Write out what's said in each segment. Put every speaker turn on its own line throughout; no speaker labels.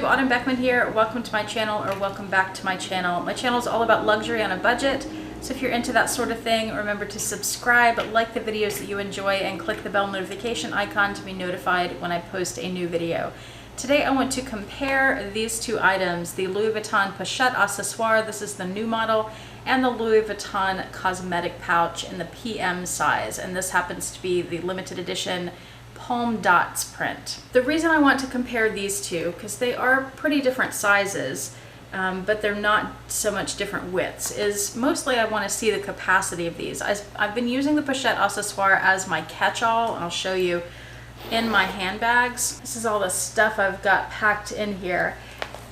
YouTube, Autumn Beckman here. Welcome to my channel, or welcome back to my channel. My channel is all about luxury on a budget, so if you're into that sort of thing, remember to subscribe, like the videos that you enjoy, and click the bell notification icon to be notified when I post a new video. Today I want to compare these two items, the Louis Vuitton Pochette Accessoire, this is the new model, and the Louis Vuitton Cosmetic pouch in the PM size, and this happens to be the limited edition Palm Dots print. The reason I want to compare these two, because they are pretty different sizes, but they're not so much different widths, is mostly I want to see the capacity of these. I've been using the Pochette Accessoire as my catch-all, and I'll show you in my handbags. This is all the stuff I've got packed in here,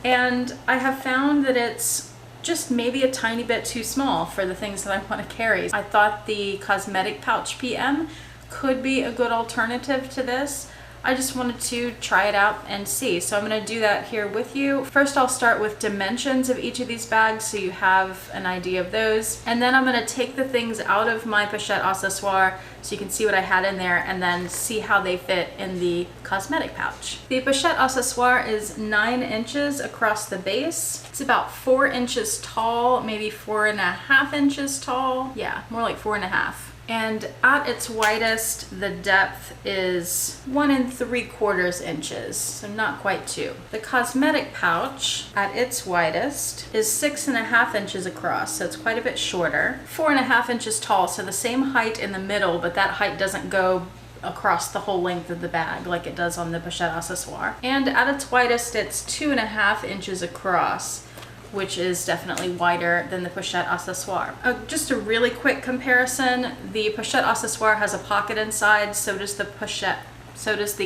and I have found that it's just maybe a tiny bit too small for the things that I want to carry. I thought the Cosmetic pouch PM could be a good alternative to this. I just wanted to try it out and see. So I'm going to do that here with you. First I'll start with dimensions of each of these bags so you have an idea of those. And then I'm going to take the things out of my Pochette Accessoire so you can see what I had in there and then see how they fit in the Cosmetic pouch. The Pochette Accessoire is 9 inches across the base. It's about 4 inches tall, maybe 4.5 inches tall. Yeah, more like 4.5. And at its widest, the depth is 1 3/4 inches, so not quite 2. The Cosmetic pouch, at its widest, is 6.5 inches across, so it's quite a bit shorter. 4.5 inches tall, so the same height in the middle, but that height doesn't go across the whole length of the bag like it does on the Pochette Accessoire. And at its widest, it's 2.5 inches across, which is definitely wider than the Pochette Accessoire. Just a really quick comparison, the Pochette Accessoire has a pocket inside, so does the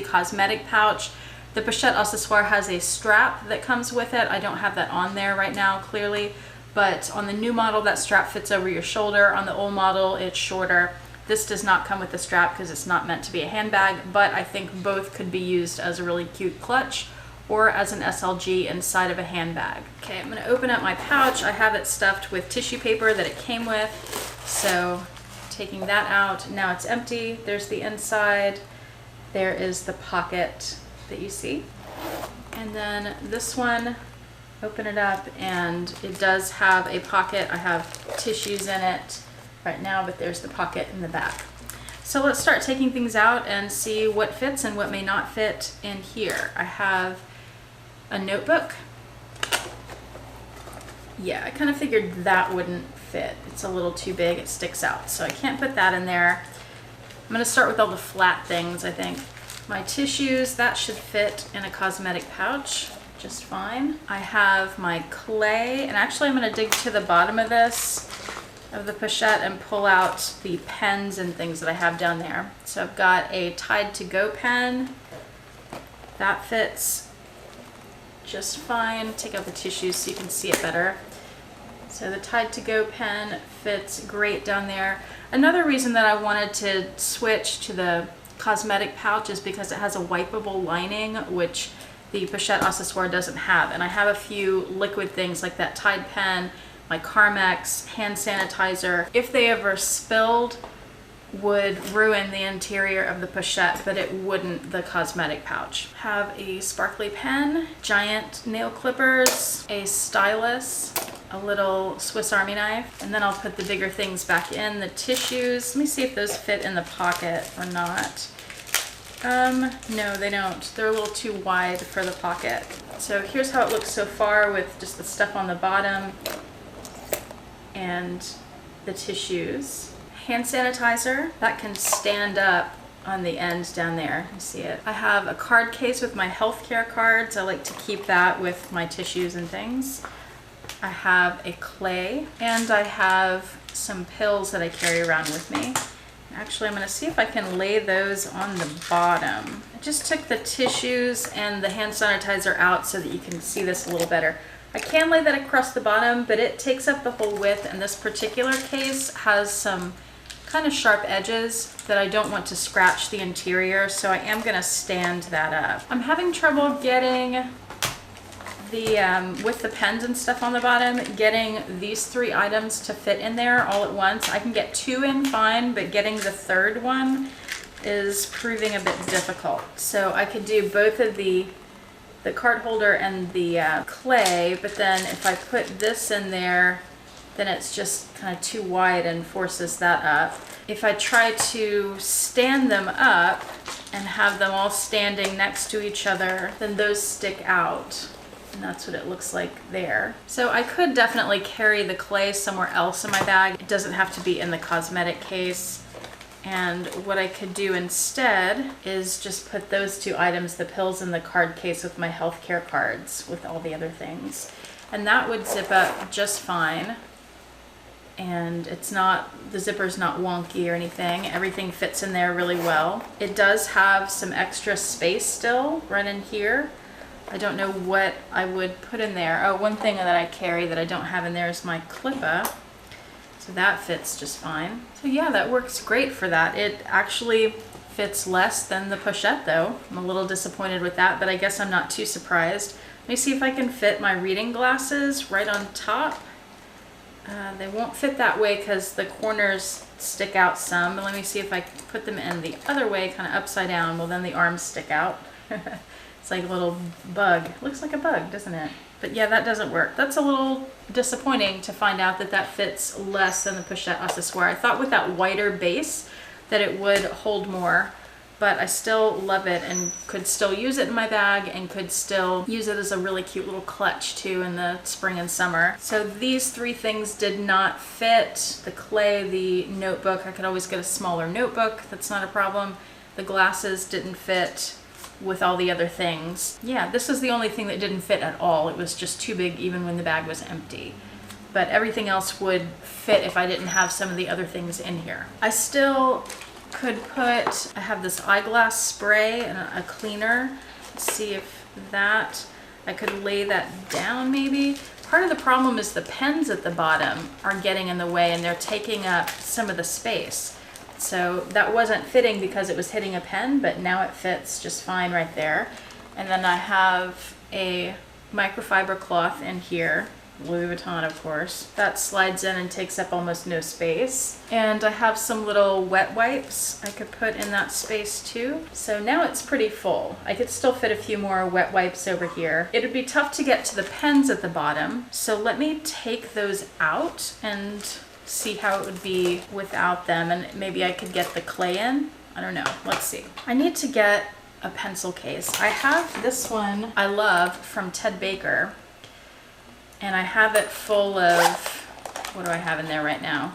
Cosmetic pouch. The Pochette Accessoire has a strap that comes with it. I don't have that on there right now, clearly, but on the new model, that strap fits over your shoulder. On the old model, it's shorter. This does not come with a strap because it's not meant to be a handbag, but I think both could be used as a really cute clutch or as an SLG inside of a handbag. Okay, I'm gonna open up my pouch. I have it stuffed with tissue paper that it came with, so taking that out, now it's empty. There's the inside. There is the pocket that you see. And then this one, open it up, and it does have a pocket. I have tissues in it right now, but there's the pocket in the back. So let's start taking things out and see what fits and what may not fit in here. I have a notebook. Yeah, I kind of figured that wouldn't fit. It's a little too big, it sticks out, so I can't put that in there. I'm going to start with all the flat things, I think. My tissues, that should fit in a Cosmetic pouch just fine. I have my clay, and actually I'm going to dig to the bottom of this, of the Pochette, and pull out the pens and things that I have down there. So I've got a Tide to Go pen. That fits just fine. Take out the tissues so you can see it better. So the Tide to Go pen fits great down there. Another reason that I wanted to switch to the Cosmetic pouch is because it has a wipeable lining, which the Pochette Accessoire doesn't have. And I have a few liquid things like that Tide pen, my Carmex, hand sanitizer. If they ever spilled, would ruin the interior of the Pochette, but it wouldn't the Cosmetic pouch. Have a sparkly pen, giant nail clippers, a stylus, a little Swiss Army knife, and then I'll put the bigger things back in. The tissues, let me see if those fit in the pocket or not. No, they don't. They're a little too wide for the pocket. So here's how it looks so far with just the stuff on the bottom and the tissues. Hand sanitizer, that can stand up on the end down there. You see it. I have a card case with my healthcare cards. I like to keep that with my tissues and things. I have a clay, and I have some pills that I carry around with me. Actually, I'm going to see if I can lay those on the bottom. I just took the tissues and the hand sanitizer out so that you can see this a little better. I can lay that across the bottom, but it takes up the whole width, and this particular case has some kind of sharp edges that I don't want to scratch the interior, so I am going to stand that up. I'm having trouble getting the, with the pens and stuff on the bottom, getting these 3 items to fit in there all at once. I can get 2 in fine, but getting the third one is proving a bit difficult. So I could do both of the the card holder and the clay, but then if I put this in there, then it's just kind of too wide and forces that up. If I try to stand them up and have them all standing next to each other, then those stick out. And that's what it looks like there. So I could definitely carry the clay somewhere else in my bag. It doesn't have to be in the cosmetic case. And what I could do instead is just put those two items, the pills and the card case, with my healthcare cards with all the other things. And that would zip up just fine. And it's not, the zipper's not wonky or anything. Everything fits in there really well. It does have some extra space still right in here. I don't know what I would put in there. Oh, one thing that I carry that I don't have in there is my clipper. So that fits just fine. So yeah, that works great for that. It actually fits less than the Pochette though. I'm a little disappointed with that, but I guess I'm not too surprised. Let me see if I can fit my reading glasses right on top. They won't fit that way because the corners stick out some, but let me see if I can put them in the other way, kind of upside down. Well, then the arms stick out. It's like a little bug. Looks like a bug, doesn't it? But yeah, that doesn't work. That's a little disappointing to find out that that fits less than the Pochette Accessoire. I thought with that wider base that it would hold more, but I still love it and could still use it in my bag and could still use it as a really cute little clutch too in the spring and summer. So these three things did not fit. The clay, the notebook, I could always get a smaller notebook. That's not a problem. The glasses didn't fit with all the other things. Yeah, this is the only thing that didn't fit at all. It was just too big even when the bag was empty. But everything else would fit if I didn't have some of the other things in here. I still could put, I have this eyeglass spray and a cleaner. Let's see if that, I could lay that down maybe. Part of the problem is the pens at the bottom are getting in the way and they're taking up some of the space. So that wasn't fitting because it was hitting a pen, but now it fits just fine right there. And then I have a microfiber cloth in here, Louis Vuitton of course, that slides in and takes up almost no space. And I have some little wet wipes I could put in that space too. So now it's pretty full. I could still fit a few more wet wipes over here. It would be tough to get to the pens at the bottom. So let me take those out and see how it would be without them, and maybe I could get the clay in. I don't know, let's see. I need to get a pencil case. I have this one I love from Ted Baker, and I have it full of, what do I have in there right now?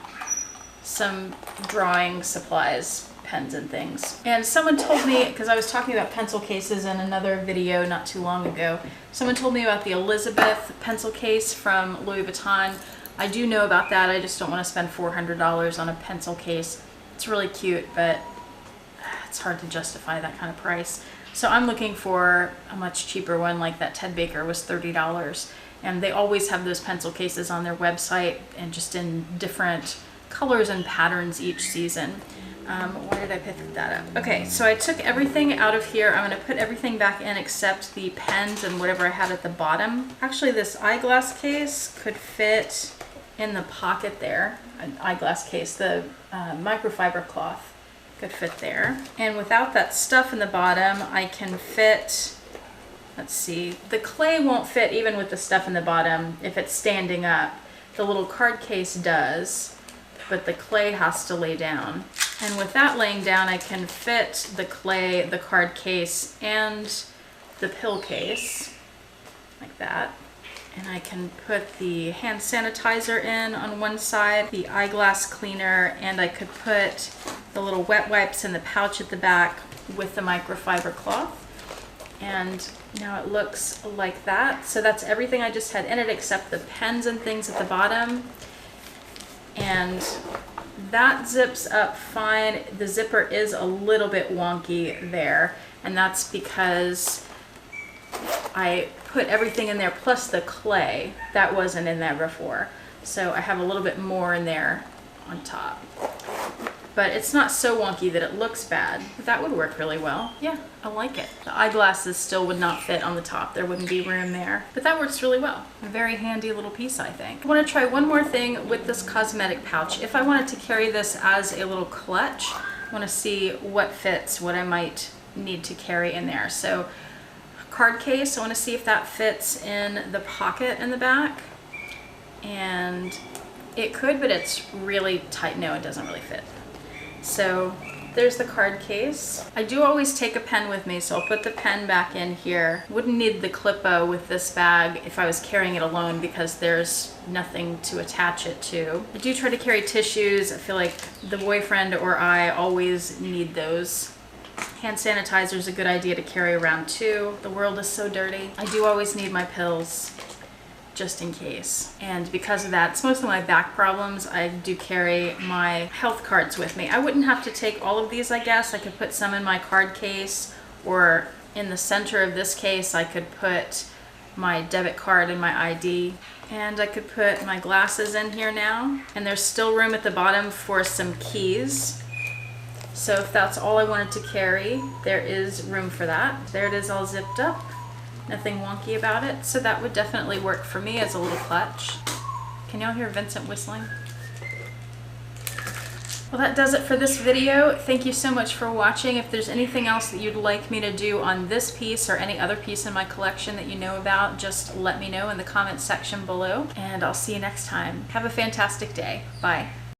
Some drawing supplies, pens and things. And someone told me, because I was talking about pencil cases in another video not too long ago, someone told me about the Elizabeth pencil case from Louis Vuitton. I do know about that. I just don't want to spend $400 on a pencil case. It's really cute, but it's hard to justify that kind of price. So I'm looking for a much cheaper one, like that Ted Baker was $30. And they always have those pencil cases on their website and just in different colors and patterns each season. Where did I pick that up? Okay, so I took everything out of here. I'm going to put everything back in except the pens and whatever I had at the bottom. Actually, this eyeglass case could fit in the pocket there. An eyeglass case, the microfiber cloth could fit there. And without that stuff in the bottom, I can fit, let's see, the clay won't fit even with the stuff in the bottom if it's standing up. The little card case does, but the clay has to lay down. And with that laying down, I can fit the clay, the card case, and the pill case, like that. And I can put the hand sanitizer in on one side, the eyeglass cleaner, and I could put the little wet wipes in the pouch at the back with the microfiber cloth. And now it looks like that. So that's everything I just had in it except the pens and things at the bottom. And that zips up fine. The zipper is a little bit wonky there, and that's because I put everything in there plus the clay that wasn't in there before. So I have a little bit more in there on top. But it's not so wonky that it looks bad. But that would work really well. Yeah, I like it. The eyeglasses still would not fit on the top. There wouldn't be room there. But that works really well. A very handy little piece, I think. I want to try one more thing with this cosmetic pouch. If I wanted to carry this as a little clutch, I want to see what fits, what I might need to carry in there. So card case. I want to see if that fits in the pocket in the back. And it could, but it's really tight. No, it doesn't really fit. So there's the card case. I do always take a pen with me, so I'll put the pen back in here. Wouldn't need the Clippo with this bag if I was carrying it alone because there's nothing to attach it to. I do try to carry tissues. I feel like the boyfriend or I always need those. Hand sanitizer is a good idea to carry around too. The world is so dirty. I do always need my pills, just in case. And because of that, it's mostly my back problems, I do carry my health cards with me. I wouldn't have to take all of these, I guess. I could put some in my card case, or in the center of this case, I could put my debit card and my ID. And I could put my glasses in here now. And there's still room at the bottom for some keys. So if that's all I wanted to carry, there is room for that. There it is, all zipped up. Nothing wonky about it, so that would definitely work for me as a little clutch. Can y'all hear Vincent whistling? Well, that does it for this video. Thank you so much for watching. If there's anything else that you'd like me to do on this piece or any other piece in my collection that you know about, just let me know in the comments section below, and I'll see you next time. Have a fantastic day. Bye.